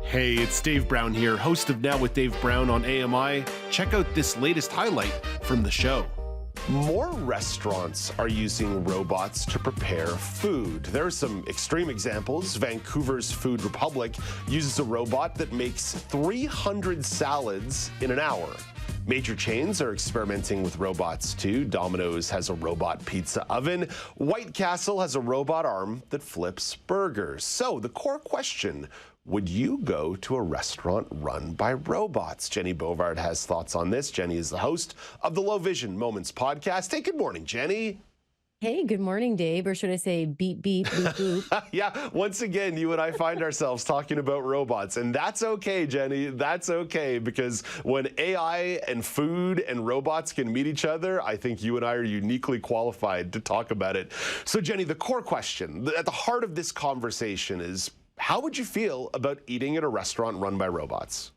Hey, it's Dave Brown here, host of Now with Dave Brown on AMI. Check out this latest highlight from the show. More restaurants are using robots to prepare food. There are some extreme examples. Vancouver's Food Republic uses a robot that makes 300 salads in an hour. Major chains are experimenting with robots too. Domino's has a robot pizza oven. White Castle has a robot arm that flips burgers. So the core question, would you go to a restaurant run by robots? Jennie Bovard has thoughts on this. Jennie is the host of the Low Vision Moments podcast. Hey, good morning, Jennie. Hey, good morning, Dave. Or should I say beep, beep, boop, boop? Yeah, once again, you and I find ourselves talking about robots, and that's okay, Jennie. That's okay, because when AI and food and robots can meet each other, I think you and I are uniquely qualified to talk about it. So, Jennie, the core question at the heart of this conversation is, how would you feel about eating at a restaurant run by robots?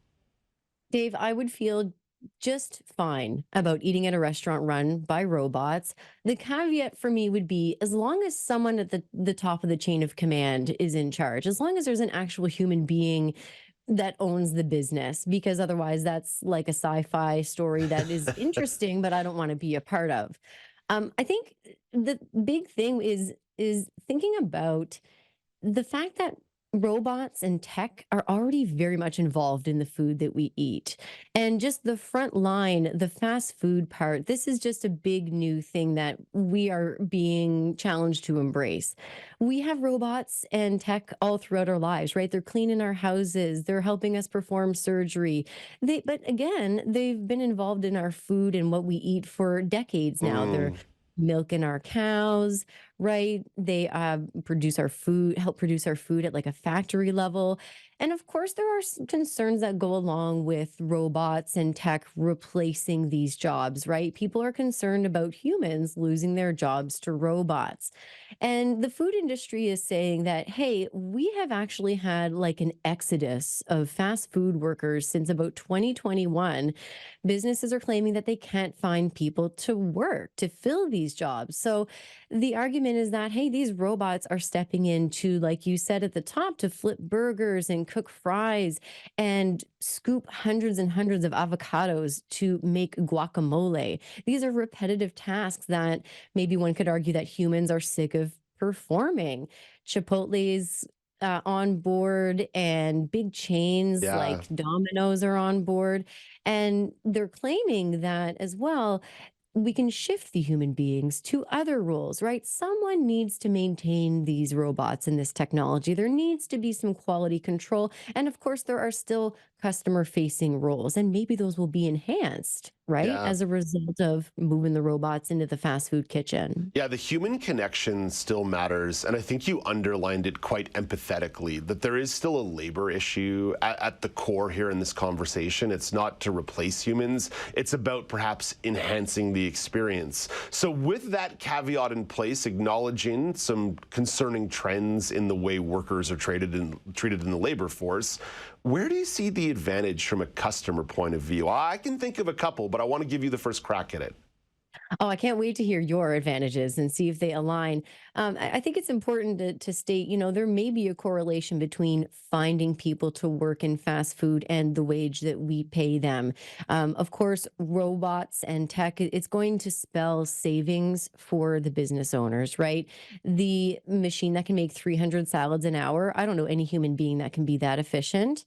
Dave, I would feel just fine about eating at a restaurant run by robots. The caveat for me would be as long as someone at the top of the chain of command is in charge, as long as there's an actual human being that owns the business, because otherwise that's like a sci-fi story that is interesting, but I don't want to be a part of. I think the big thing is thinking about the fact that robots and tech are already very much involved in the food that we eat. And just the front line, the fast food part, this is just a big new thing that we are being challenged to embrace. We have robots and tech all throughout our lives, right? They're cleaning our houses, they're helping us perform surgery. But again, they've been involved in our food and what we eat for decades now. They're milking our cows, right? They produce our food, help produce our food at like a factory level. And of course, there are concerns that go along with robots and tech replacing these jobs, right? People are concerned about humans losing their jobs to robots. And the food industry is saying that, hey, we have actually had like an exodus of fast food workers since about 2021. Businesses are claiming that they can't find people to work to fill these jobs. So the argument is that, hey, these robots are stepping in to, like you said at the top, to flip burgers and cook fries and scoop hundreds and hundreds of avocados to make guacamole. These are repetitive tasks that maybe one could argue that humans are sick of performing. Chipotle's on board, and big chains Yeah. like Domino's are on board. And they're claiming that as well, we can shift the human beings to other roles, right? Someone needs to maintain these robots and this technology. There needs to be some quality control. And of course, there are still customer facing roles, and maybe those will be enhanced, right? Yeah. As a result of moving the robots into the fast food kitchen. Yeah, the human connection still matters, and I think you underlined it quite empathetically, that there is still a labor issue at the core here in this conversation. It's not to replace humans, it's about perhaps enhancing the experience. So with that caveat in place, acknowledging some concerning trends in the way workers are treated in the labor force, where do you see the advantage from a customer point of view? I can think of a couple, but I want to give you the first crack at it. Oh, I can't wait to hear your advantages and see if they align. I think it's important to state, there may be a correlation between finding people to work in fast food and the wage that we pay them. Of course, robots and tech, it's going to spell savings for the business owners, right? The machine that can make 300 salads an hour, I don't know any human being that can be that efficient.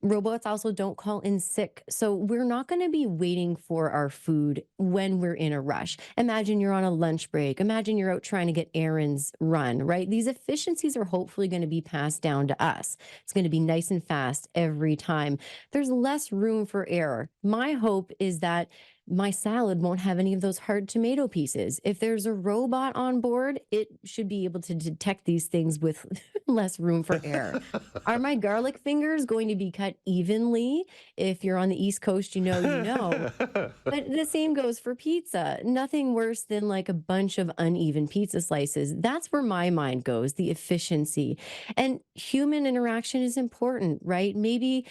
Robots also don't call in sick. So we're not going to be waiting for our food when we're in a rush. Imagine you're on a lunch break. Imagine you're out trying to get errands run, right? These efficiencies are hopefully going to be passed down to us. It's going to be nice and fast every time. There's less room for error. My hope is that my salad won't have any of those hard tomato pieces. If there's a robot on board, it should be able to detect these things with less room for error. Are my garlic fingers going to be cut evenly? If you're on the East Coast, you know. But the same goes for pizza. Nothing worse than like a bunch of uneven pizza slices. That's where my mind goes, the efficiency. And human interaction is important, right? Maybe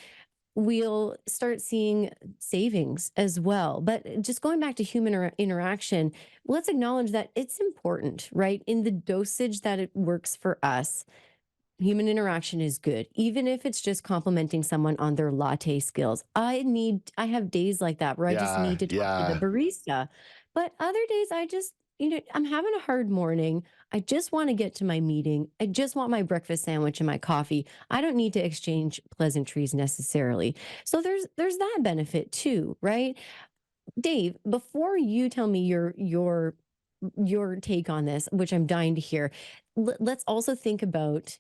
we'll start seeing savings as well. But just going back to human interaction, let's acknowledge that it's important, right? In the dosage that it works for us. Human interaction is good, even if it's just complimenting someone on their latte skills. I have days like that where I just Yeah, need to talk to the yeah. barista. But other days I just, I'm having a hard morning. I just want to get to my meeting. I just want my breakfast sandwich and my coffee. I don't need to exchange pleasantries necessarily. So there's that benefit too, right? Dave, before you tell me your take on this, which I'm dying to hear, let's also think about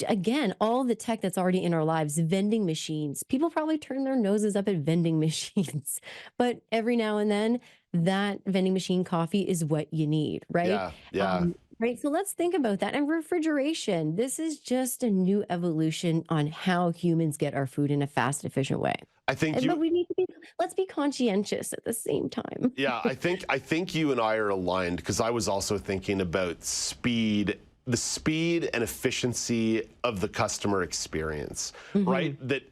again, all the tech that's already in our lives, vending machines. People probably turn their noses up at vending machines, but every now and then, that vending machine coffee is what you need, right? Yeah, yeah. Right. So let's think about that. And refrigeration. This is just a new evolution on how humans get our food in a fast, efficient way. I think But you we need to be, let's be conscientious at the same time. Yeah, I think you and I are aligned because I was also thinking about the speed and efficiency of the customer experience, right? That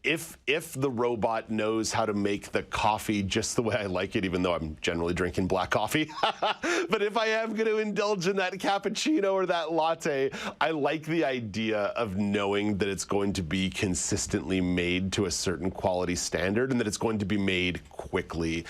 if the robot knows how to make the coffee just the way I like it, even though I'm generally drinking black coffee, but if I am going to indulge in that cappuccino or that latte, I like the idea of knowing that it's going to be consistently made to a certain quality standard and that it's going to be made quickly.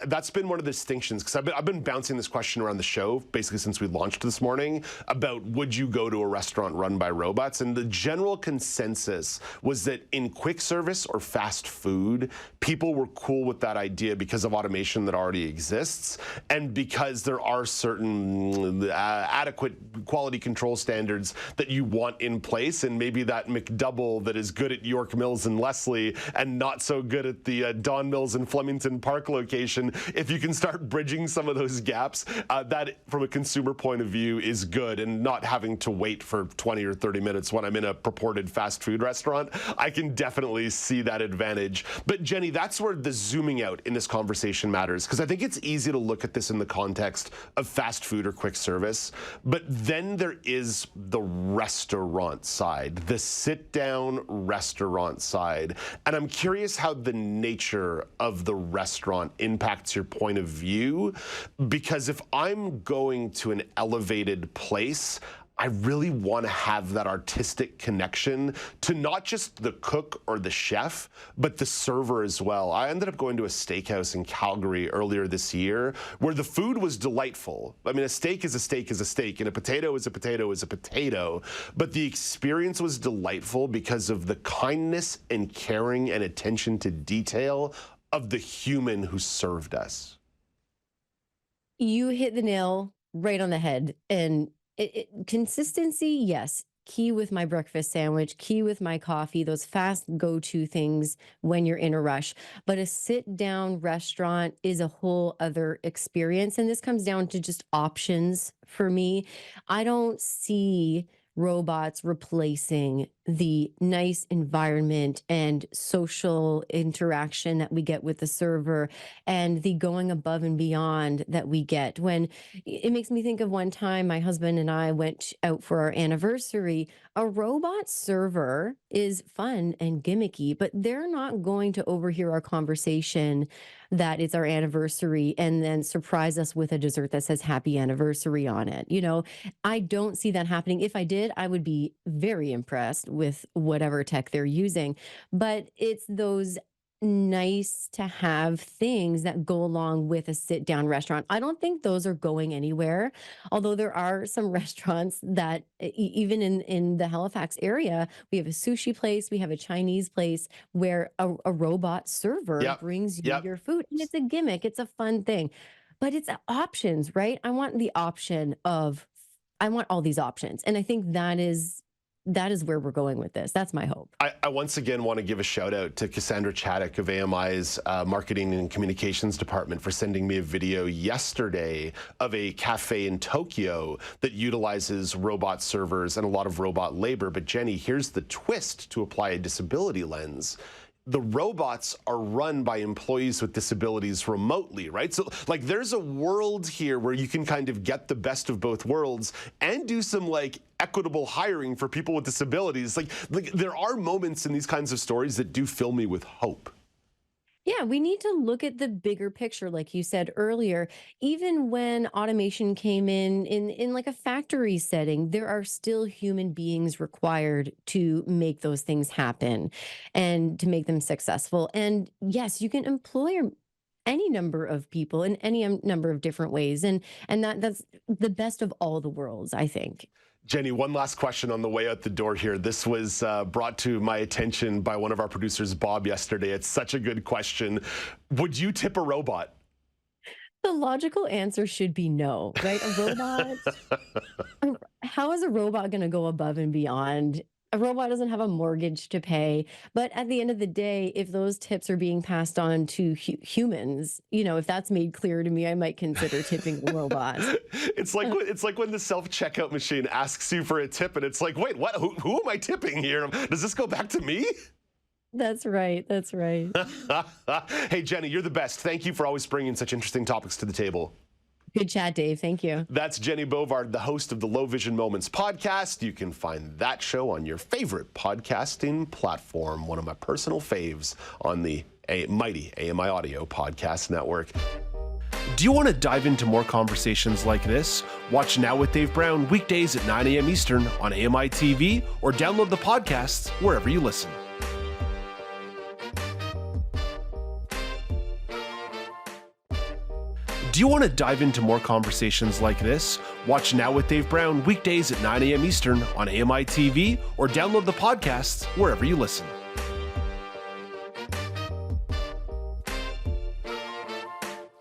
That's been one of the distinctions because I've been bouncing this question around the show basically since we launched this morning about would you go to a restaurant run by robots? And the general consensus was that in quick service or fast food, people were cool with that idea because of automation that already exists and because there are certain adequate quality control standards that you want in place. And maybe that McDouble that is good at York Mills and Leslie and not so good at the Don Mills and Flemington Park location, if you can start bridging some of those gaps, that from a consumer point of view is good. And not having to wait for 20 or 30 minutes when I'm in a purported fast food restaurant, I can definitely see that advantage. But Jenny, that's where the zooming out in this conversation matters, because I think it's easy to look at this in the context of fast food or quick service, but then there is the restaurant side, the sit-down restaurant side. And I'm curious how the nature of the restaurant impacts your point of view, because if I'm going to an elevated place, I really want to have that artistic connection to not just the cook or the chef, but the server as well. I ended up going to a steakhouse in Calgary earlier this year where the food was delightful. I mean, a steak is a steak is a steak, and a potato is a potato is a potato. But the experience was delightful because of the kindness and caring and attention to detail of the human who served us. You hit the nail right on the head. And consistency, yes, key with my breakfast sandwich, key with my coffee, those fast go-to things when you're in a rush. But a sit-down restaurant is a whole other experience. And this comes down to just options for me. I don't see robots replacing the nice environment and social interaction that we get with the server and the going above and beyond that we get. When it makes me think of one time my husband and I went out for our anniversary. A robot server is fun and gimmicky, but they're not going to overhear our conversation that it's our anniversary and then surprise us with a dessert that says happy anniversary on it. I don't see that happening. If I did, I would be very impressed with whatever tech they're using. But it's those nice to have things that go along with a sit down restaurant. I don't think those are going anywhere. Although there are some restaurants that even in the Halifax area, we have a sushi place, we have a Chinese place where a robot server Yep. brings you Yep. your food. And it's a gimmick, it's a fun thing. But it's options, right? I want I want all these options. And I think that is where we're going with this. That's my hope. I once again want to give a shout out to Cassandra Chaddock of AMI's Marketing and Communications Department for sending me a video yesterday of a cafe in Tokyo that utilizes robot servers and a lot of robot labor. But Jenny, here's the twist to apply a disability lens. The robots are run by employees with disabilities remotely, right? So like there's a world here where you can kind of get the best of both worlds and do some like equitable hiring for people with disabilities. Like there are moments in these kinds of stories that do fill me with hope. Yeah, we need to look at the bigger picture, like you said earlier. Even when automation came in like a factory setting, there are still human beings required to make those things happen and to make them successful. And yes, you can employ any number of people in any number of different ways, and that's the best of all the worlds, I think. Jennie, one last question on the way out the door here. This was brought to my attention by one of our producers, Bob, yesterday. It's such a good question. Would you tip a robot? The logical answer should be no, right? A robot, how is a robot going to go above and beyond? A robot doesn't have a mortgage to pay. But at the end of the day, if those tips are being passed on to humans, if that's made clear to me, I might consider tipping a robot. It's like when the self-checkout machine asks you for a tip, and it's like, wait, what? Who am I tipping here? Does this go back to me? That's right. That's right. Hey, Jennie, you're the best. Thank you for always bringing such interesting topics to the table. Good chat, Dave. Thank you. That's Jennie Bovard, the host of the Low Vision Moments podcast. You can find that show on your favorite podcasting platform, one of my personal faves on the mighty AMI Audio Podcast Network. Do you want to dive into more conversations like this? Watch Now with Dave Brown weekdays at 9 a.m. Eastern on AMI.TV or download the podcasts wherever you listen. Do you want to dive into more conversations like this? Watch Now with Dave Brown weekdays at 9 a.m. Eastern on AMI TV or download the podcasts wherever you listen.